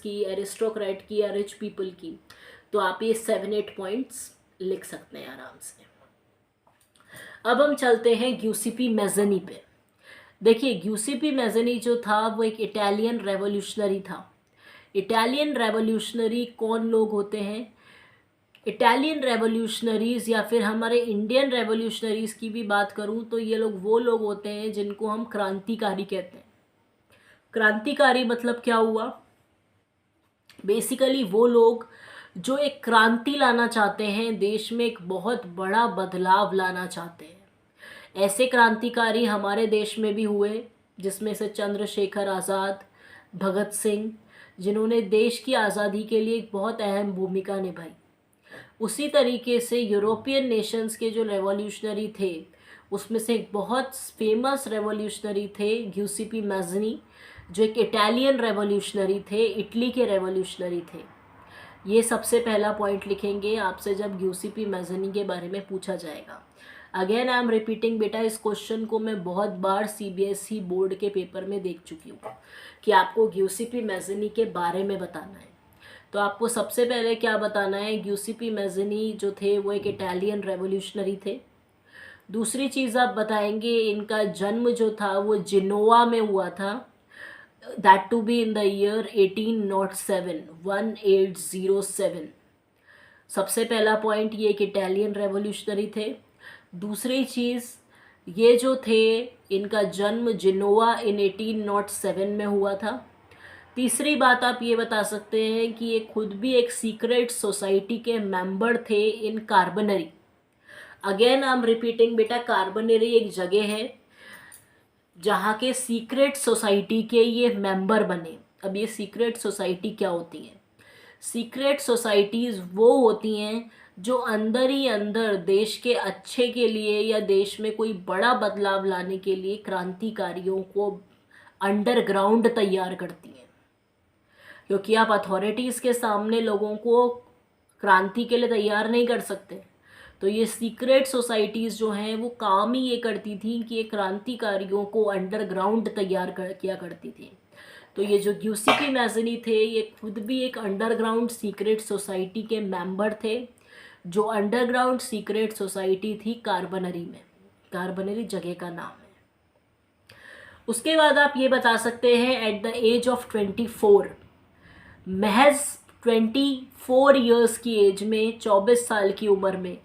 की, एरिस्टोक्रेट की या रिच पीपल की, तो आप ये 7-8 पॉइंट्स लिख सकते हैं आराम से। अब हम चलते हैं ग्यूसिपी मैज़नी पे। देखिए ग्यूसिपी मैज़नी जो था वो एक इटालियन रेवोल्यूशनरी था। इटालियन रेवोल्यूशनरी कौन लोग होते हैं? इटालियन रेवोल्यूशनरीज़ या फिर हमारे इंडियन रेवोल्यूशनरीज़ की भी बात करूं तो ये लोग वो लोग होते हैं जिनको हम क्रांतिकारी कहते हैं। क्रांतिकारी मतलब क्या हुआ? बेसिकली वो लोग जो एक क्रांति लाना चाहते हैं, देश में एक बहुत बड़ा बदलाव लाना चाहते हैं। ऐसे क्रांतिकारी हमारे देश में भी हुए, जिसमें से चंद्रशेखर आज़ाद, भगत सिंह, जिन्होंने देश की आज़ादी के लिए एक बहुत अहम भूमिका निभाई। उसी तरीके से यूरोपियन नेशंस के जो रेवोल्यूशनरी थे, उसमें से एक बहुत फेमस रेवोल्यूशनरी थे ग्यूसिपी मैज़नी, जो एक इटालियन रेवोल्यूशनरी थे, इटली के रेवोल्यूशनरी थे। ये सबसे पहला पॉइंट लिखेंगे आपसे जब ग्यूसिपी मैज़नी के बारे में पूछा जाएगा। अगेन आई एम रिपीटिंग बेटा, इस क्वेश्चन को मैं बहुत बार सीबीएसई बोर्ड के पेपर में देख चुकी हूँ कि आपको ग्यूसिपी मैज़नी के बारे में बताना है। तो आपको सबसे पहले क्या बताना है, ग्यूसिपी मैज़नी जो थे वो एक इटालियन रेवोल्यूशनरी थे। दूसरी चीज़ आप बताएंगे इनका जन्म जो था वो जिनोवा में हुआ था, that to be in the year 1807, 1807। सबसे पहला पॉइंट ये एक इटालियन रेवोल्यूशनरी थे। दूसरी चीज़ ये जो थे इनका जन्म जिनोवा इन 1807 में हुआ था। तीसरी बात आप ये बता सकते हैं कि ये खुद भी एक सीक्रेट सोसाइटी के मेंबर थे इन कार्बनरी। अगेन आई एम रिपीटिंग बेटा, कार्बनरी एक जगह है जहाँ के सीक्रेट सोसाइटी के ये मेंबर बने। अब ये सीक्रेट सोसाइटी क्या होती है? सीक्रेट सोसाइटीज़ वो होती हैं जो अंदर ही अंदर देश के अच्छे के लिए या देश में कोई बड़ा बदलाव लाने के लिए क्रांतिकारियों को अंडरग्राउंड तैयार करती हैं। क्योंकि आप अथॉरिटीज़ के सामने लोगों को क्रांति के लिए तैयार नहीं कर सकते, तो ये सीक्रेट सोसाइटीज़ जो हैं वो काम ही ये करती थी कि ये क्रांतिकारियों को अंडरग्राउंड किया करती थी। तो ये जो ग्यूसिपी मैज़नी थे ये खुद भी एक अंडरग्राउंड सीक्रेट सोसाइटी के मेंबर थे, जो अंडरग्राउंड सीक्रेट सोसाइटी थी कार्बनरी में। कार्बनरी जगह का नाम है। उसके बाद आप ये बता सकते हैं एट द एज ऑफ 24, महज 24 ईयर्स की एज में, 24 साल की उम्र में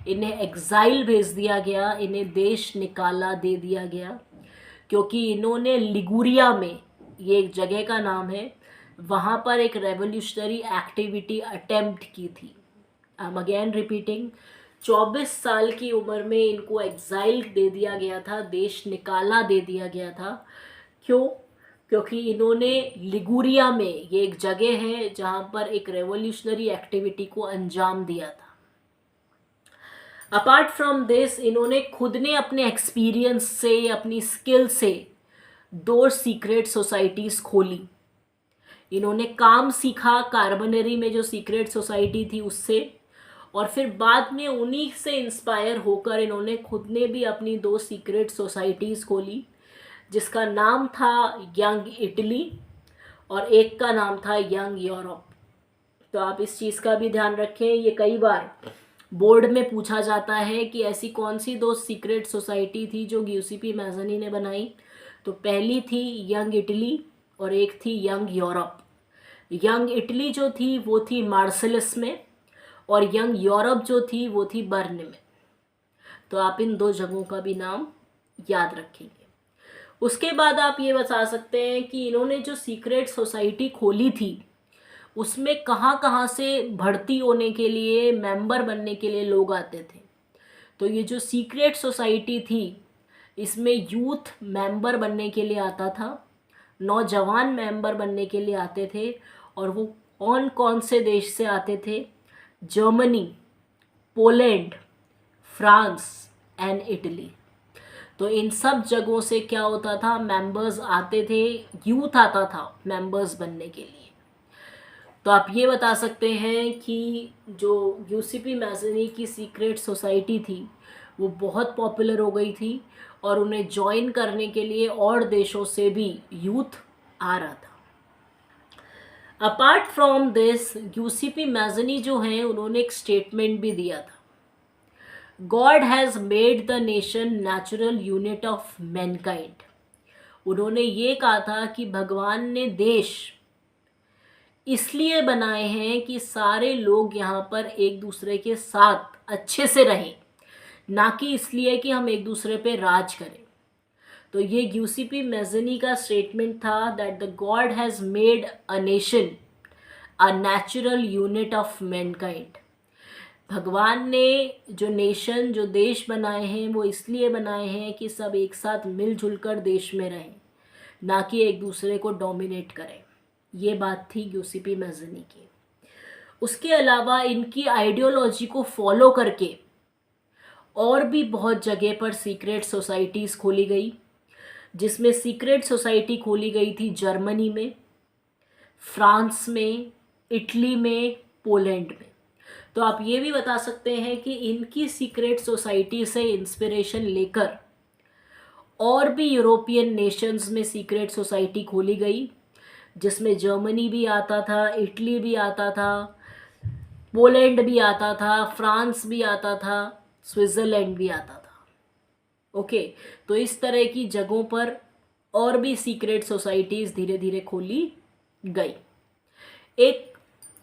इन्हें एग्ज़ाइल भेज दिया गया, इन्हें देश निकाला दे दिया गया, क्योंकि इन्होंने लिगुरिया में, ये एक जगह का नाम है, वहाँ पर एक रेवोल्यूशनरी एक्टिविटी अटेम्प्ट की थी। आई एम अगेन रिपीटिंग, 24 साल की उम्र में इनको एग्ज़ाइल दे दिया गया था, देश निकाला दे दिया गया था। क्यों? क्योंकि इन्होंने लिगुरिया में, ये एक जगह है जहाँ पर एक रेवोल्यूशनरी एक्टिविटी को अंजाम दिया था। अपार्ट फ्रॉम दिस, इन्होंने खुद ने अपने एक्सपीरियंस से, अपनी स्किल से 2 सीक्रेट सोसाइटीज़ खोली। इन्होंने काम सीखा कार्बनरी में जो सीक्रेट सोसाइटी थी उससे, और फिर बाद में उन्हीं से इंस्पायर होकर इन्होंने खुद ने भी अपनी 2 सीक्रेट सोसाइटीज़ खोली, जिसका नाम था यंग इटली और एक का नाम था यंग यूरोप। तो आप इस चीज़ का भी ध्यान रखें, ये कई बार बोर्ड में पूछा जाता है कि ऐसी कौन सी 2 सीक्रेट सोसाइटी थी जो ग्यूसिपी मैज़नी ने बनाई। तो पहली थी यंग इटली और एक थी यंग यूरोप। यंग इटली जो थी वो थी मार्सेलस में, और यंग यूरोप जो थी वो थी बर्न में। तो आप इन 2 जगहों का भी नाम याद रखेंगे। उसके बाद आप ये बता सकते हैं कि इन्होंने जो सीक्रेट सोसाइटी खोली थी उसमें कहाँ कहाँ से भर्ती होने के लिए, मेंबर बनने के लिए लोग आते थे। तो ये जो सीक्रेट सोसाइटी थी इसमें यूथ मेंबर बनने के लिए आता था, नौजवान मेंबर बनने के लिए आते थे, और वो कौन से देश से आते थे? Germany, Poland, France and Italy. तो इन सब जगहों से क्या होता था, मेंबर्स आते थे, यूथ आता था मेंबर्स बनने के लिए। तो आप ये बता सकते हैं कि जो ग्यूसिपी मैज़नी की सीक्रेट सोसाइटी थी वो बहुत पॉपुलर हो गई थी, और उन्हें ज्वाइन करने के लिए और देशों से भी यूथ आ रहा था। Apart from this UCP Mazzini जो हैं उन्होंने एक स्टेटमेंट भी दिया था, God has made the nation natural unit of Mankind. उन्होंने ये कहा था कि भगवान ने देश इसलिए बनाए हैं कि सारे लोग यहाँ पर एक दूसरे के साथ अच्छे से रहें, ना कि इसलिए कि हम एक दूसरे पे राज करें। तो ये यूसीपी मैजनी का स्टेटमेंट था that the God has made a nation a natural unit of Mankind. भगवान ने जो नेशन, जो देश बनाए हैं वो इसलिए बनाए हैं कि सब एक साथ मिलजुल कर देश में रहें, ना कि एक दूसरे को डोमिनेट करें। ये बात थी यूसीपी मैजनी की। उसके अलावा इनकी आइडियोलॉजी को फॉलो करके और भी बहुत जगह पर सीक्रेट सोसाइटीज़ खोली गई, जिसमें सीक्रेट सोसाइटी खोली गई थी जर्मनी में, फ्रांस में, इटली में, पोलैंड में। तो आप ये भी बता सकते हैं कि इनकी सीक्रेट सोसाइटी से इंस्पिरेशन लेकर और भी यूरोपियन नेशंस में सीक्रेट सोसाइटी खोली गई, जिसमें जर्मनी भी आता था, इटली भी आता था, पोलैंड भी आता था, फ्रांस भी आता था, स्विट्ज़रलैंड भी आता था। ओके, तो इस तरह की जगहों पर और भी सीक्रेट सोसाइटीज़ धीरे धीरे खोली गई। एक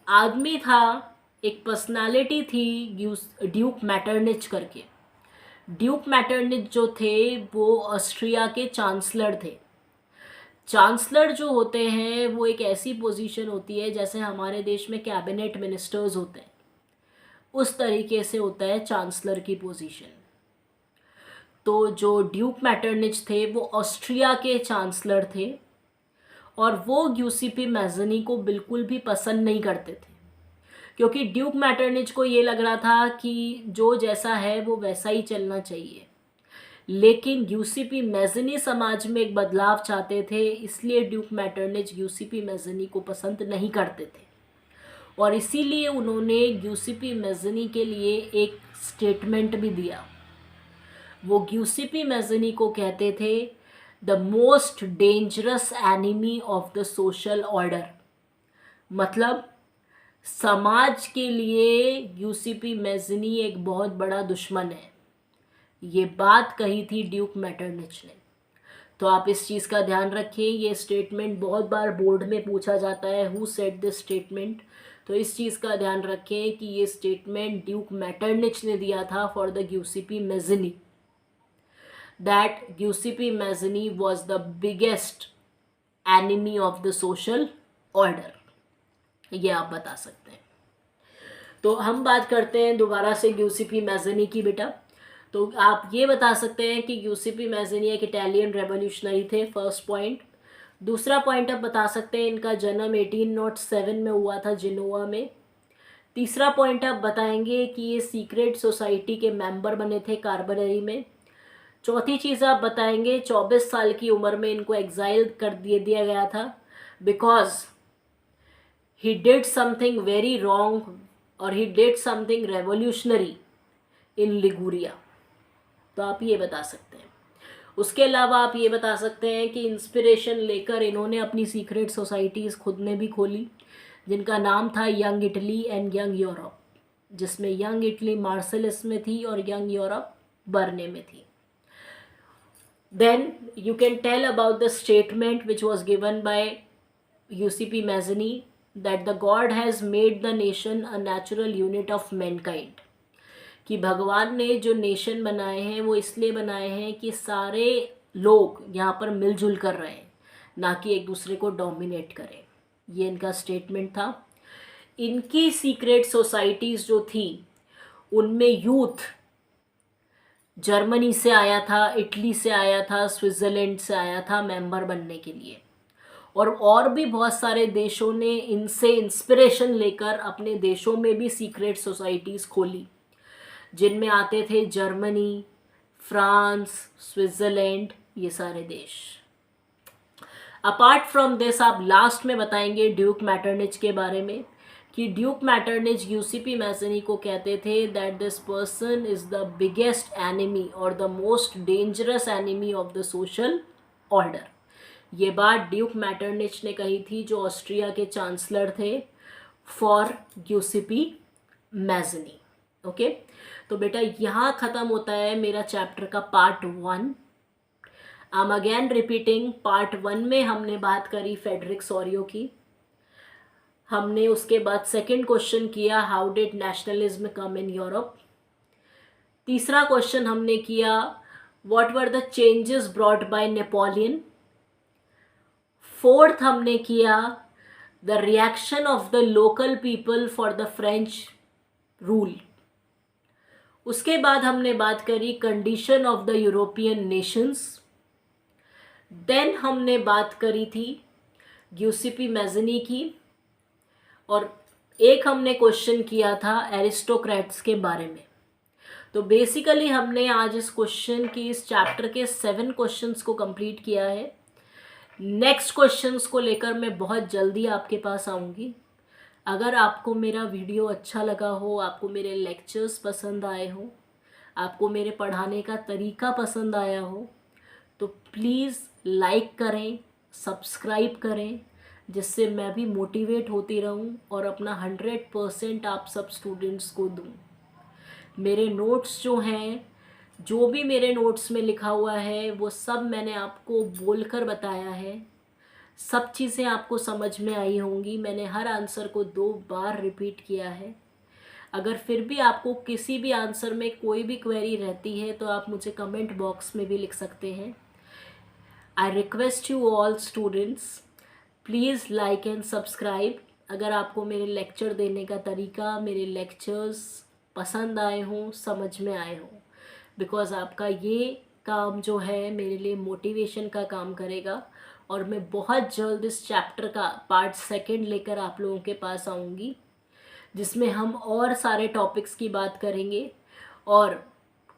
आदमी था, एक पर्सनालिटी थी ड्यूक मैटरनिच करके। ड्यूक मैटरनिच जो थे वो ऑस्ट्रिया के चांसलर थे। चांसलर जो होते हैं वो एक ऐसी पोजीशन होती है जैसे हमारे देश में कैबिनेट मिनिस्टर्स होते हैं, उस तरीके से होता है चांसलर की पोजीशन। तो जो ड्यूक मैटरनिच थे वो ऑस्ट्रिया के चांसलर थे और वो यूसीपी मैजनी को बिल्कुल भी पसंद नहीं करते थे, क्योंकि ड्यूक मैटरनिच को ये लग रहा था कि जो जैसा है वो वैसा ही चलना चाहिए। लेकिन यूसीपी मैजनी समाज में एक बदलाव चाहते थे, इसलिए ड्यूक मैटरनिच यूसीपी मैजनी को पसंद नहीं करते थे और इसीलिए उन्होंने यूसीपी मैजनी के लिए एक स्टेटमेंट भी दिया। वो यूसीपी मैजनी को कहते थे the most dangerous enemy of the social order. मतलब समाज के लिए यूसीपी मैजनी एक बहुत बड़ा दुश्मन है। ये बात कही थी ड्यूक मैटरनिच ने। तो आप इस चीज़ का ध्यान रखें, ये स्टेटमेंट बहुत बार बोर्ड में पूछा जाता है, हु सेड दिस स्टेटमेंट। तो इस चीज़ का ध्यान रखें कि ये स्टेटमेंट ड्यूक मैटरनिच ने दिया था for the UCP Mazzini, that UCP Mazzini was the biggest enemy of the social order. ये आप बता सकते हैं। तो हम बात करते हैं दोबारा से यूसीपी मैजनी की बेटा। तो आप ये बता सकते हैं कि यूसीपी मैजनी एक इटालियन रेवोल्यूशनरी थे, फर्स्ट पॉइंट। दूसरा पॉइंट आप बता सकते हैं इनका जन्म 1807 में हुआ था जिनोवा में। तीसरा पॉइंट आप बताएंगे कि ये सीक्रेट सोसाइटी के मेंबर बने थे कार्बनरी में। चौथी चीज़ आप बताएंगे 24 साल की उम्र में इनको एग्जाइल कर दिया गया था because he did something very wrong और he did something revolutionary in Liguria. तो आप ये बता सकते हैं। उसके अलावा आप ये बता सकते हैं कि इंस्पिरेशन लेकर इन्होंने अपनी सीक्रेट सोसाइटीज़ खुद ने भी खोली, जिनका नाम था Young Italy and Young Europe, जिसमें यंग इटली मार्सेलिस में थी और यंग यूरोप बर्ने में थी। Then you can tell about the statement which was given by Giuseppe Mazzini that the God has made the nation a natural unit of mankind. कि भगवान ने जो nation बनाए हैं वो इसलिए बनाए हैं कि सारे लोग यहाँ पर मिलजुल कर रहे हैं, ना कि एक दूसरे को डोमिनेट करें। ये इनका स्टेटमेंट था। इनकी सीक्रेट सोसाइटीज़ जो थी उनमें यूथ जर्मनी से आया था, इटली से आया था, स्विट्ज़रलैंड से आया था मेंबर बनने के लिए, और भी बहुत सारे देशों ने इनसे इंस्पिरेशन लेकर अपने देशों में भी सीक्रेट सोसाइटीज़ खोली, जिनमें आते थे जर्मनी, फ्रांस, स्विट्ज़रलैंड, ये सारे देश। अपार्ट फ्रॉम दिस आप लास्ट में बताएंगे ड्यूक मैटरनिच के बारे में कि ड्यूक मैटरनिच यूसीपी मैजनी को कहते थे that this person is the biggest enemy और the most dangerous enemy of the social order. ये बात ड्यूक मैटरनिच ने कही थी, जो ऑस्ट्रिया के चांसलर थे, फॉर गिउसेपी मैज़नी। ओके, तो बेटा यहाँ ख़त्म होता है मेरा चैप्टर का part 1। I am again repeating, part 1 में हमने बात करी फ्रेडरिक सोरियो की। हमने उसके बाद सेकंड क्वेश्चन किया, how did nationalism come in Europe. तीसरा क्वेश्चन हमने किया, what were the changes brought by Napoleon. Fourth हमने किया, the reaction of the local people for the French rule. उसके बाद हमने बात करी condition of the European nations. देन हमने बात करी थी गिउसेपी मैज़नी की, और एक हमने क्वेश्चन किया था एरिस्टोक्रेट्स के बारे में। तो बेसिकली हमने आज इस क्वेश्चन की, इस चैप्टर के 7 क्वेश्चंस को कंप्लीट किया है। नेक्स्ट क्वेश्चंस को लेकर मैं बहुत जल्दी आपके पास आऊँगी। अगर आपको मेरा वीडियो अच्छा लगा हो, आपको मेरे लेक्चर्स पसंद आए हो, आपको मेरे पढ़ाने का तरीका पसंद आया हो, तो प्लीज़ लाइक करें, सब्सक्राइब करें, जिससे मैं भी मोटिवेट होती रहूं और अपना 100% आप सब स्टूडेंट्स को दूं। मेरे नोट्स जो हैं, जो भी मेरे नोट्स में लिखा हुआ है, वो सब मैंने आपको बोलकर बताया है। सब चीज़ें आपको समझ में आई होंगी। मैंने हर आंसर को 2 बार रिपीट किया है। अगर फिर भी आपको किसी भी आंसर में कोई भी क्वेरी रहती है, तो आप मुझे कमेंट बॉक्स में भी लिख सकते हैं। I request you all students, please like and subscribe. अगर आपको मेरे लेक्चर देने का तरीका, मेरे लेक्चर्स पसंद आए हों, समझ में आए हों, बिकॉज़ आपका ये काम जो है मेरे लिए मोटिवेशन का काम करेगा। और मैं बहुत जल्द इस चैप्टर का पार्ट 2 लेकर आप लोगों के पास आऊँगी, जिसमें हम और सारे टॉपिक्स की बात करेंगे। और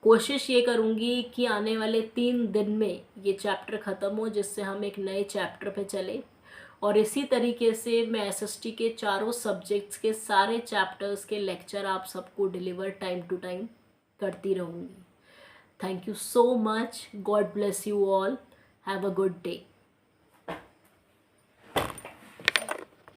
कोशिश ये करूँगी कि आने वाले 3 दिन में ये चैप्टर ख़त्म हो, जिससे हम एक नए चैप्टर पे चले। और इसी तरीके से मैं एसएसटी के चारों सब्जेक्ट्स के सारे चैप्टर्स के लेक्चर आप सबको डिलीवर टाइम टू टाइम करती रहूँगी। Thank you so much. God bless you all. Have a good day.